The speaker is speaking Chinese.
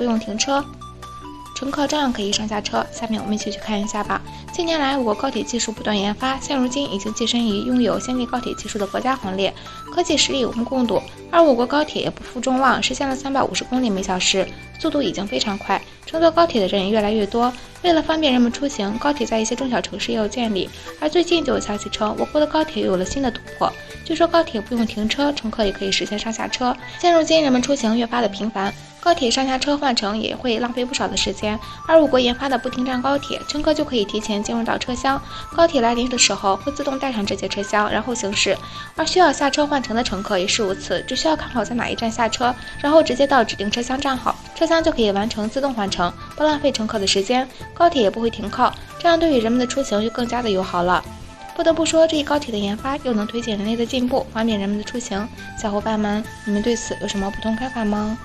不用停车，乘客照样可以上下车。下面我们一起去看一下吧。近年来，我国高铁技术不断研发，现如今已经跻身于拥有先进高铁技术的国家行列，科技实力我们共睹。而我国高铁也不负众望，实现了350公里每小时，速度已经非常快，乘坐高铁的人也越来越多。为了方便人们出行，高铁在一些中小城市也有建立。而最近就有消息称，我国的高铁又有了新的突破。据说高铁不用停车，乘客也可以实现上下车。现如今人们出行越发的频繁，高铁上下车换乘也会浪费不少的时间，而我国研发的不停站高铁，乘客就可以提前进入到车厢，高铁来临的时候会自动带上这节车厢，然后行驶。而需要下车换乘的乘客也是如此，只需要看好在哪一站下车，然后直接到指定车厢站好，车厢就可以完成自动换乘，不浪费乘客的时间，高铁也不会停靠，这样对于人们的出行就更加的友好了。不得不说，这一高铁的研发又能推进人类的进步，方便人们的出行。小伙伴们，你们对此有什么不同看法吗？